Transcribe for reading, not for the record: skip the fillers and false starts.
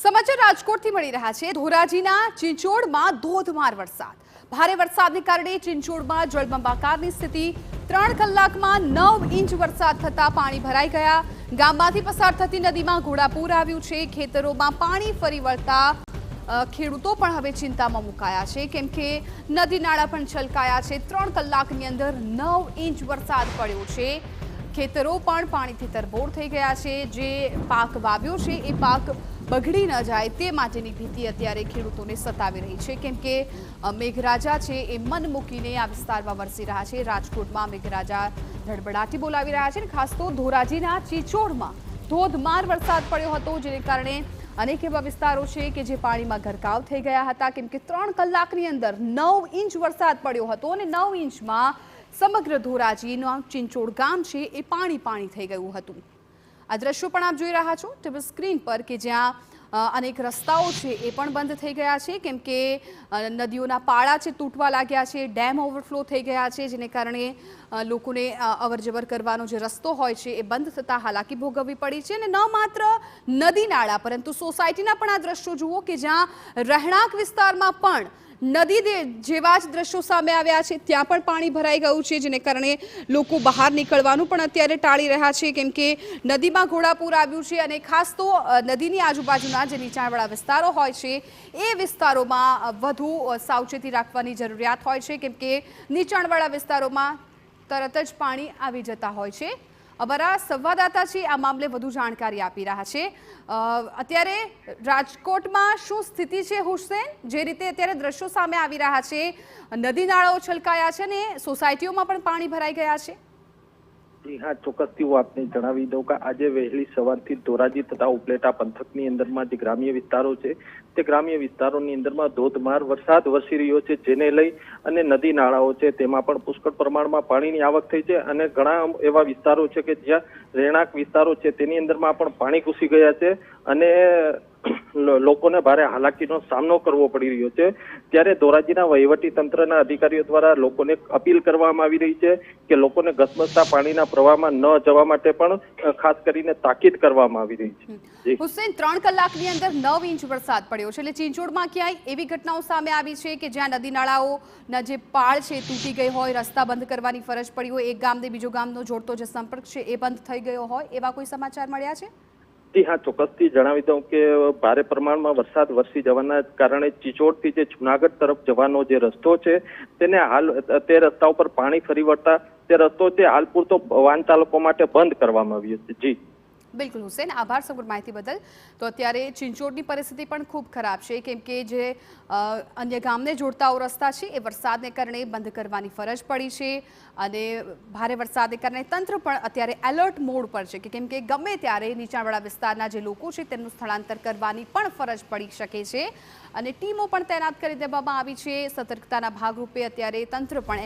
સમાચાર રાજકોટથી મળી રહ્યા છે। ધોરાજીના ચિંચોડમાં ધોધમાર વરસાદ। ભારે વરસાદને કારણે ચિંચોડમાં જળબંબાકારની સ્થિતિ। 3 કલાકમાં 9 ઇંચ વરસાદ થતા પાણી ભરાઈ ગયા। ગામમાંથી પસાર થતી નદીમાં ઘોડાપૂર આવ્યું છે। ખેતરોમાં પાણી ફરી વળતા ખેડૂતો પણ હવે ચિંતામાં મુકાયા છે, કેમ કે નદી નાળા પણ છલકાયા છે। 3 કલાકની અંદર 9 ઇંચ વરસાદ પડ્યો છે। ખેતરો પણ પાણીથી તરબોળ થઈ ગયા છે। જે પાક વાવ્યો છે એ પાક બગડી ન જાય તે માટેની ભીતિ અત્યારે ખેડૂતોને સતાવી રહી છે, કેમ કે મેઘરાજા છે એ મન મૂકીને આ વિસ્તારમાં વરસી રહ્યા છે। રાજકોટમાં મેઘરાજા ધડબડાટી બોલાવી રહ્યા છે। ખાસ તો ધોરાજીના ચિંચોડમાં ધોધમાર વરસાદ પડ્યો હતો, જેને કારણે અનેક એવા વિસ્તારો છે કે જે પાણીમાં ગરકાવ થઈ ગયા હતા, કેમ કે 3 કલાકની અંદર 9 ઇંચ વરસાદ પડ્યો હતો અને 9 ઇંચમાં સમગ્ર ધોરાજીનું ચિંચોડ ગામ છે એ પાણી થઈ ગયું હતું। આ દ્રશ્યો પણ આપ જોઈ રહ્યા છો ટીવી સ્ક્રીન પર કે જ્યાં અનેક રસ્તાઓ છે એ પણ બંધ થઈ ગયા છે, કેમ કે નદીઓના પાળા છે તૂટવા લાગ્યા છે। ડેમ ઓવરફ્લો થઈ ગયા છે, જેને કારણે લોકોને અવરજવર કરવાનો જે રસ્તો હોય છે એ બંધ થતાં હાલાકી ભોગવવી પડી છે। અને ન માત્ર નદી નાળા પરંતુ સોસાયટીના પણ આ દ્રશ્યો જુઓ કે જ્યાં રહેણાંક વિસ્તારમાં પણ નદી જેવા જ દ્રશ્યો સામે આવ્યા છે। ત્યાં પણ પાણી ભરાઈ ગયું છે, જેને કારણે લોકો બહાર નીકળવાનું પણ અત્યારે ટાળી રહ્યા છે, કેમ કે નદીમાં ઘોડાપૂર આવ્યું છે। અને ખાસ તો નદીની આજુબાજુના જે નીચાણવાળા વિસ્તારો હોય છે એ વિસ્તારોમાં વધુ સાવચેતી રાખવાની જરૂરિયાત હોય છે, કેમ કે નીચાણવાળા વિસ્તારોમાં તરત જ પાણી આવી જતા હોય છે। અમારા સંવાદદાતા છે આ મામલે વધુ જાણકારી આપી રહ્યા છે। અત્યારે રાજકોટમાં શું સ્થિતિ છે હુસેન? જે રીતે અત્યારે દ્રશ્યો સામે આવી રહ્યા છે, નદી નાળાઓ છલકાયા છે ને સોસાયટીઓમાં પણ પાણી ભરાઈ ગયા છે। જી હા, ચોક્કસથી હું આપને જણાવી દઉં કે આજે વહેલી સવારથી ધોરાજી તથા ઉપલેટા પંથકની અંદરમાં જે ગ્રામ્ય વિસ્તારો છે તે ગ્રામ્ય વિસ્તારોની અંદરમાં ધોધમાર વરસાદ વરસી રહ્યો છે, જેને લઈ અને નદી નાળાઓ છે તેમાં પણ પુષ્કળ પ્રમાણમાં પાણીની આવક થઈ છે। અને ઘણા એવા વિસ્તારો છે કે જ્યાં રહેણાંક વિસ્તારો છે તેની અંદરમાં પણ પાણી ઘૂસી ગયા છે અને લોકોને ભારે હાલાકીનો સામનો કરવો પડી રહ્યો છે। ત્યારે ધોરાજીના વહીવટી તંત્રના અધિકારીઓ દ્વારા લોકોને અપીલ કરવામાં આવી રહી છે કે લોકોને ઘસમસતા પાણીના પ્રવાહમાં ન જવા માટે પણ ખાસ કરીને તાકીદ કરવામાં આવી રહી છે। હુસેન, 3 કલાકની અંદર 9 ઇંચ વરસાદ પડ્યો છે, એટલે ચિંચોડમાં ક્યાંય એવી ઘટનાઓ સામે આવી છે કે જ્યાં નદી નાળાઓના જે પાળ છે તૂટી ગઈ હોય, રસ્તા બંધ કરવાની ફરજ પડી હોય, એક ગામને બીજો ગામનો જોડતો જે સંપર્ક છે એ બંધ થઈ ગયો હોય, એવા કોઈ સમાચાર મળ્યા છે? જી હા, ચોક્કસથી જણાવી દઉં કે ભારે પ્રમાણમાં વરસાદ વરસી જવાના કારણે ચિંચોડથી જે જુનાગઢ તરફ જવાનો જે રસ્તો છે તેને હાલ તે રસ્તા ઉપર પાણી ફરી વળતા તે રસ્તો છે હાલ પૂરતો વાહન ચાલકો માટે બંધ કરવામાં આવ્યો છે। જી બિલકુલ હુસેન, આભાર સમગ્ર માહિતી બદલ। તો અત્યારે ચિંચોડની પરિસ્થિતિ પણ ખૂબ ખરાબ છે, કેમ કે જે અન્ય ગામને જોડતાઓ રસ્તા છે એ વરસાદને કારણે બંધ કરવાની ફરજ પડી છે। અને ભારે વરસાદને કારણે તંત્ર પણ અત્યારે એલર્ટ મોડ પર છે, કેમ કે ગમે ત્યારે નીચાણવાળા વિસ્તારના જે લોકો છે તેમનું સ્થળાંતર કરવાની પણ ફરજ પડી શકે છે। અને ટીમો પણ તૈનાત કરી દેવામાં આવી છે। સતર્કતાના ભાગરૂપે અત્યારે તંત્ર પણ